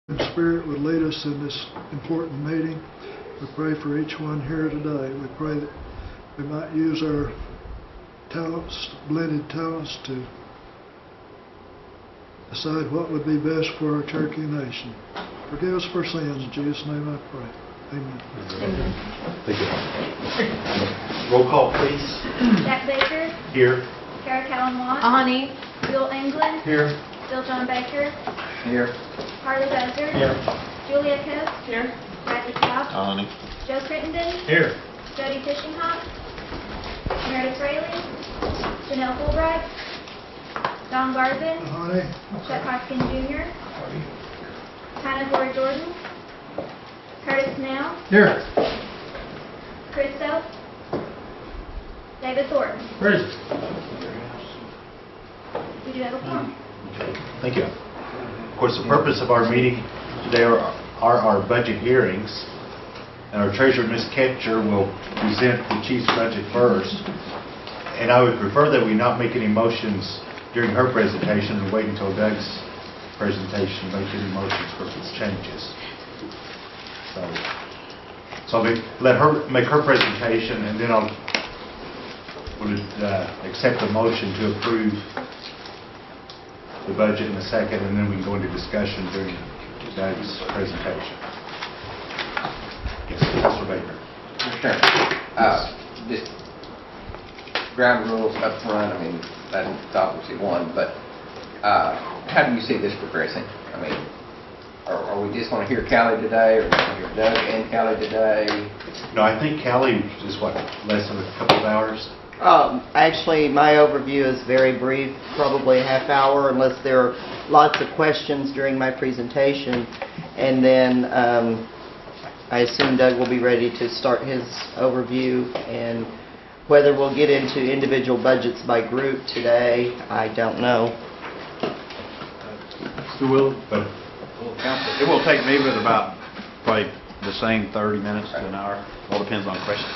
and Spirit would lead us in this important meeting. We pray for each one here today. We pray that we might use our talents, blended talents, to decide what would be best for our Cherokee Nation. Forgive us for sins. In Jesus' name I pray. Amen. Thank you. Roll call, please. Jack Baker. Here. Kara Callan Watt. Ani. Bill England. Here. Bill John Baker. Here. Harley Buzzard. Here. Julia Coates. Here. Bradley Cobb. Ani. Joe Crittenden. Here. Jody Fishinghawk. Meredith Rayleigh. Janelle Fulbright. Don Garvin. Aye. Chuck Hopkins Jr. Hannah Gore Jordan. Curtis Snell. Here. Chris Self. David Thornton. Where is it? We do have a quorum. Thank you. Of course, the purpose of our meeting today are our budget hearings. And our treasurer, Ms. Ketcher, will present the chief's budget first. And I would prefer that we not make any motions during her presentation and wait until Doug's presentation to make any motions for its changes. So let her make her presentation, and then I'll accept the motion to approve the budget in a second, and then we can go into discussion during Doug's presentation. Yes, Mr. Baker. Sure. Just ground rules up front, I mean, that's obviously one, but how do you see this progressing? I mean, are we just going to hear Callie today, or going to hear Doug and Callie today? No, I think Callie is what, less than a couple of hours? Actually, my overview is very brief, probably a half hour, unless there are lots of questions during my presentation. And then I assume Doug will be ready to start his overview. And whether we'll get into individual budgets by group today, I don't know. It will take me with about probably the same 30 minutes to an hour. All depends on questions.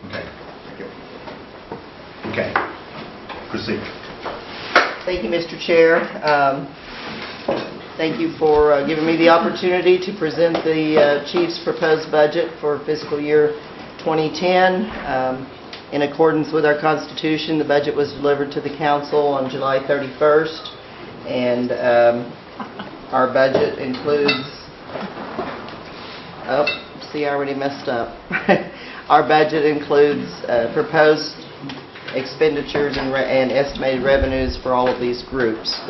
Okay. Okay. Proceed. Thank you, Mr. Chair. Thank you for giving me the opportunity to present the Chief's proposed budget for fiscal year 2010. In accordance with our Constitution, the budget was delivered to the Council on July 31st, and our budget includes... Oh, see, I already messed up. Our budget includes proposed expenditures and estimated revenues for all of these groups.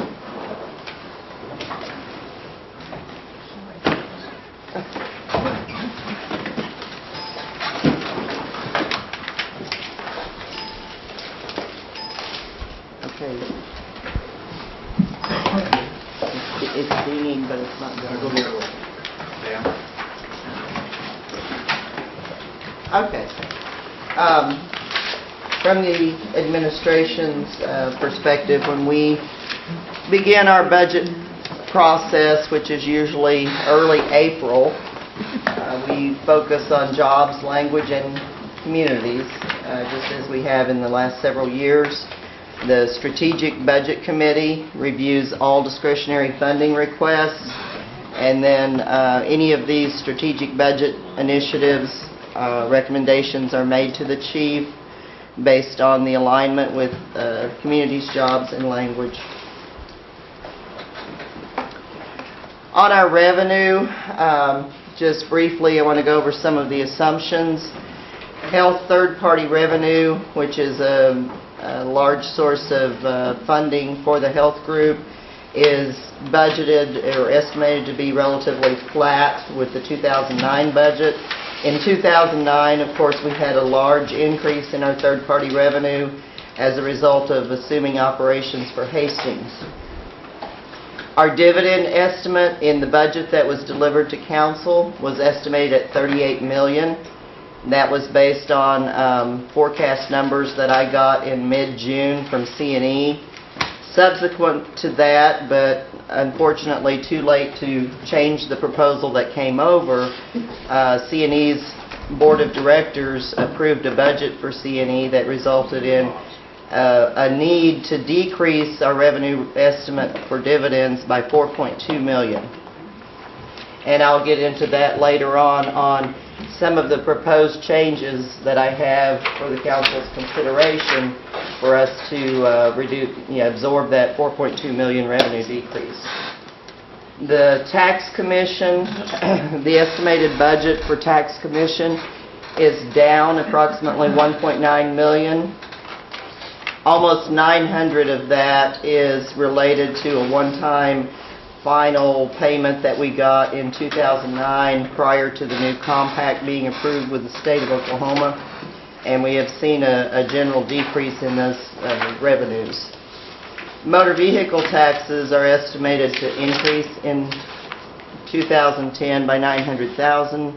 Okay. It's dinging, but it's not going. Okay. From the administration's perspective, when we begin our budget process, which is usually early April, we focus on jobs, language, and communities, just as we have in the last several years. The Strategic Budget Committee reviews all discretionary funding requests, and then any of these strategic budget initiatives, recommendations are made to the chief based on the alignment with communities, jobs, and language. On our revenue, just briefly, I want to go over some of the assumptions. Health third-party revenue, which is a large source of funding for the health group, is budgeted or estimated to be relatively flat with the 2009 budget. In 2009, of course, we had a large increase in our third-party revenue as a result of assuming operations for Hastings. Our dividend estimate in the budget that was delivered to Council was estimated at $38 million. That was based on forecast numbers that I got in mid-June from C&E. Subsequent to that, but unfortunately too late to change the proposal that came over, C&E's Board of Directors approved a budget for C&E that resulted in a need to decrease our revenue estimate for dividends by $4.2 million. and I'll get into that later on some of the proposed changes that I have for the council's consideration for us to absorb that 4.2 million revenue decrease. The tax commission, the estimated budget for tax commission is down approximately 1.9 million. Almost 900 of that is related to a one-time final payment that we got in 2009 prior to the new compact being approved with the state of Oklahoma, and we have seen a general decrease in those revenues. Motor vehicle taxes are estimated to increase in 2010 by $900,000.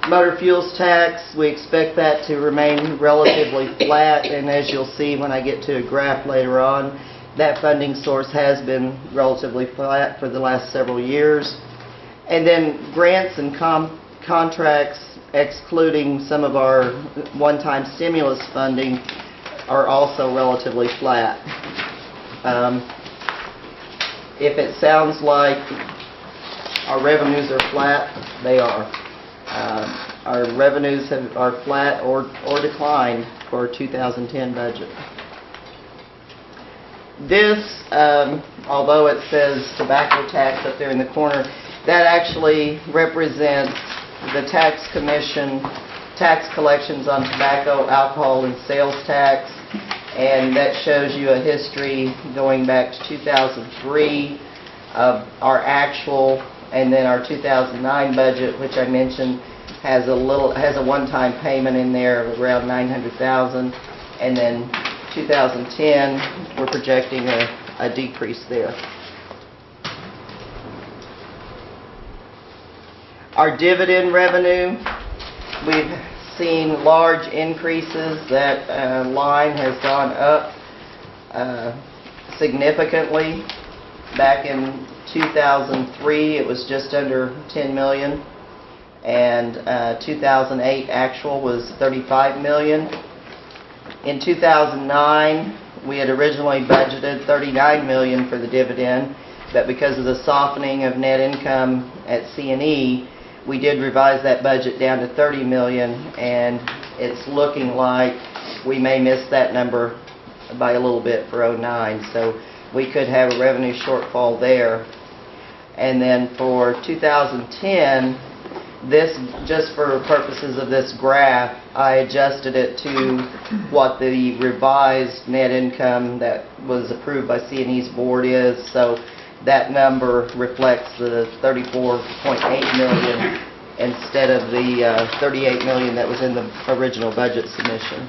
Motor fuels tax, we expect that to remain relatively flat, and as you'll see when I get to a graph later on, that funding source has been relatively flat for the last several years. And then grants and contracts, excluding some of our one-time stimulus funding, are also relatively flat. If it sounds like our revenues are flat, they are. Our revenues are flat or declined for 2010 budget. This, although it says tobacco tax up there in the corner, that actually represents the tax commission tax collections on tobacco, alcohol, and sales tax, and that shows you a history going back to 2003 of our actual, and then our 2009 budget, which I mentioned has a one-time payment in there of around $900,000, and then 2010 we're projecting a decrease there. Our dividend revenue, we've seen large increases. That line has gone up significantly. Back in 2003 it was just under 10 million, and 2008 actual was 35 million. In 2009 we had originally budgeted 39 million for the dividend, but because of the softening of net income at C&E, we did revise that budget down to 30 million, and it's looking like we may miss that number by a little bit for 2009, so we could have a revenue shortfall there. And then for 2010, this, just for purposes of this graph, I adjusted it to what the revised net income that was approved by C&E's board is, so that number reflects the 34.8 million instead of the 38 million that was in the original budget submission.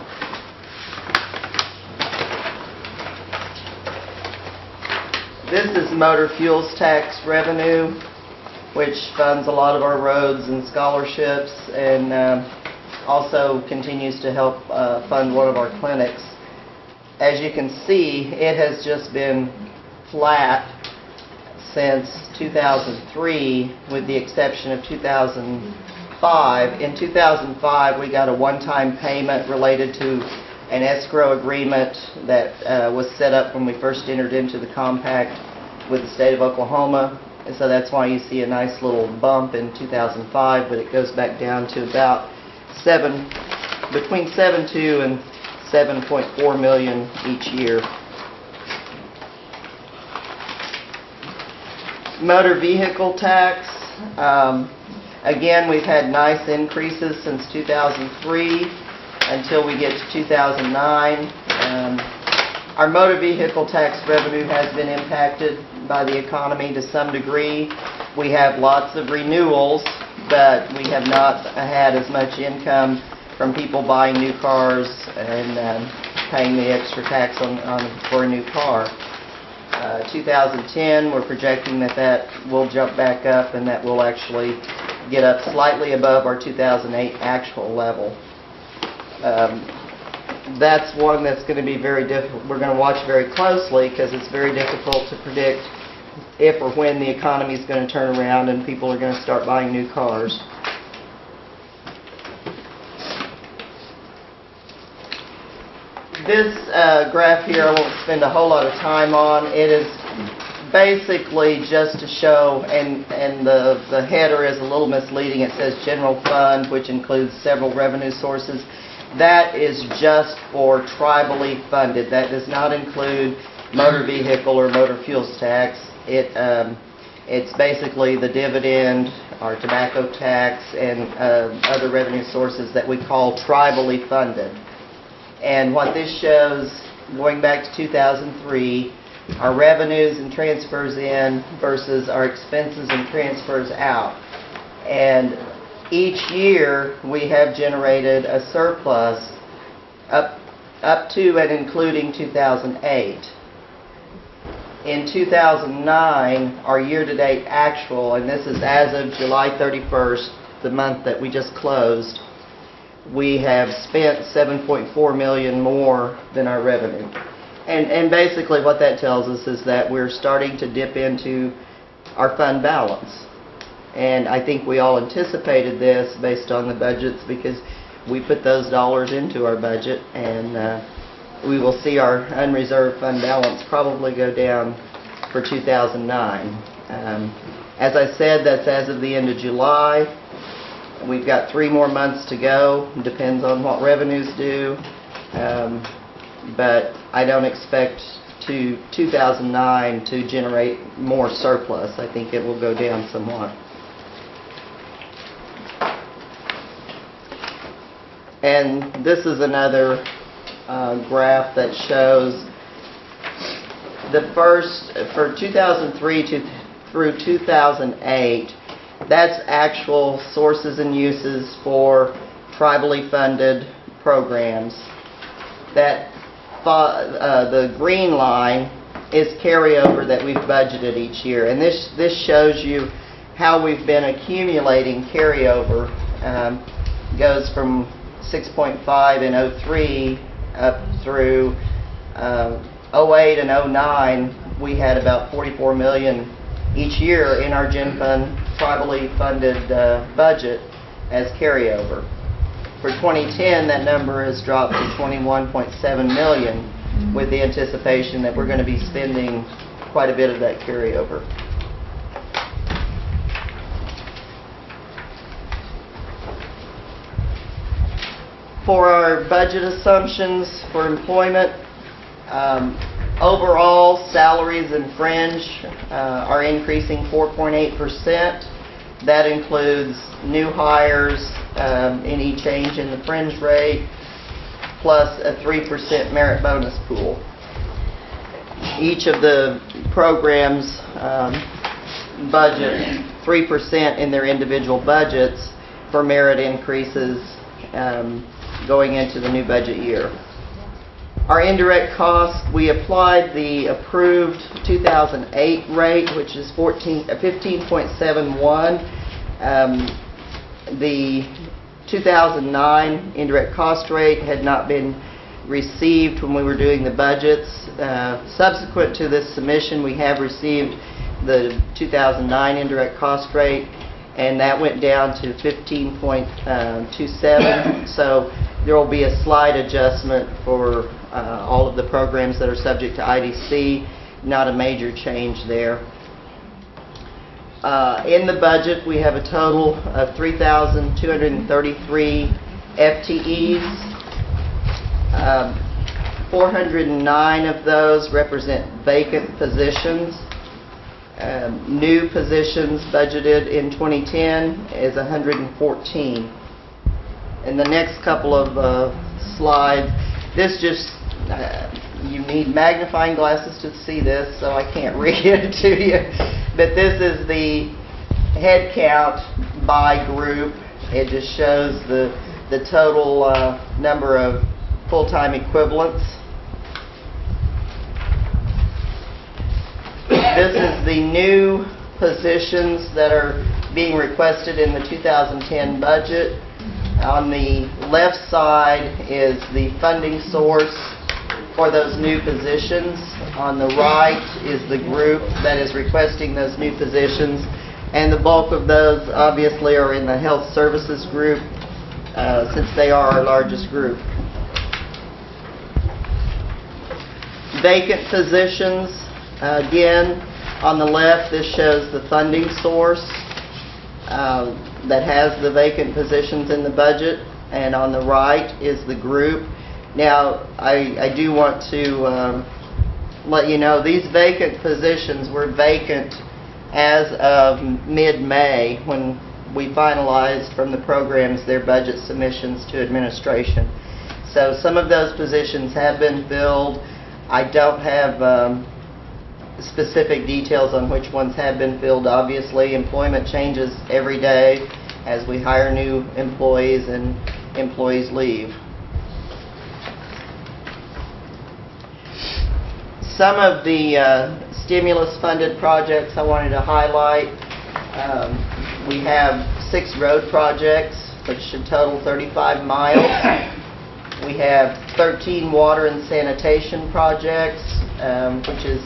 This is motor fuels tax revenue, which funds a lot of our roads and scholarships, and also continues to help fund one of our clinics. As you can see, it has just been flat since 2003, with the exception of 2005. In 2005, we got a one-time payment related to an escrow agreement that was set up when we first entered into the compact with the state of Oklahoma. And so that's why you see a nice little bump in 2005, but it goes back down to about between 7.2 and 7.4 million each year. Motor vehicle tax, again, we've had nice increases since 2003 until we get to 2009. Our motor vehicle tax revenue has been impacted by the economy to some degree. We have lots of renewals, but we have not had as much income from people buying new cars and paying the extra tax for a new car. 2010, we're projecting that will jump back up, and that will actually get up slightly above our 2008 actual level. That's one that's going to be very difficult. We're going to watch very closely because it's very difficult to predict if or when the economy is going to turn around and people are going to start buying new cars. This graph here I won't spend a whole lot of time on. It is basically just to show, and the header is a little misleading. It says general fund, which includes several revenue sources. That is just for tribally funded. That does not include motor vehicle or motor fuels tax. It's basically the dividend, our tobacco tax, and other revenue sources that we call tribally funded. And what this shows, going back to 2003, our revenues and transfers in versus our expenses and transfers out. And each year, we have generated a surplus up to and including 2008. In 2009, our year-to-date actual, and this is as of July 31st, the month that we just closed, we have spent $7.4 million more than our revenue. And basically what that tells us is that we're starting to dip into our fund balance. And I think we all anticipated this based on the budgets, because we put those dollars into our budget, and we will see our unreserved fund balance probably go down for 2009. As I said, that's as of the end of July. We've got 3 more months to go. Depends on what revenues do. But I don't expect 2009 to generate more surplus. I think it will go down somewhat. And this is another graph that shows the first, for 2003 through 2008, that's actual sources and uses for tribally funded programs. That the green line is carryover that we've budgeted each year, and this shows you how we've been accumulating carryover. Goes from 6.5 in 03 up through 08 and 09. We had about $44 million each year in our Gen Fund tribally funded budget as carryover. For 2010, that number has dropped to $21.7 million, with the anticipation that we're going to be spending quite a bit of that carryover. For our budget assumptions for employment, overall salaries and fringe are increasing 4.8%. That includes new hires, any change in the fringe rate, plus a 3% merit bonus pool. Each of the programs budget 3% in their individual budgets for merit increases going into the new budget year. Our indirect cost, we applied the approved 2008 rate, which is 15.71. The 2009 indirect cost rate had not been received when we were doing the budgets. Subsequent to this submission, we have received the 2009 indirect cost rate, and that went down to 15.27. So there will be a slight adjustment for all of the programs that are subject to IDC, not a major change there. In the budget, we have a total of 3,233 FTEs. 409 of those represent vacant positions. New positions budgeted in 2010 is 114. In the next couple of slides, this just, you need magnifying glasses to see this, so I can't read it to you. But this is the head count by group. It just shows the total number of full-time equivalents. This is the new positions that are being requested in the 2010 budget. On the left side is the funding source for those new positions. On the right is the group that is requesting those new positions, and the bulk of those obviously are in the health services group, since they are our largest group. Vacant positions, again, On the left, this shows the funding source that has the vacant positions in the budget, and on the right is the group. Now, I do want to let you know, these vacant positions were vacant as of mid-May, when we finalized from the programs their budget submissions to administration. So some of those positions have been filled. I don't have specific details on which ones have been filled. Obviously, employment changes every day as we hire new employees and employees leave. Some of the stimulus-funded projects I wanted to highlight. We have 6 road projects, which should total 35 miles. We have 13 water and sanitation projects, which is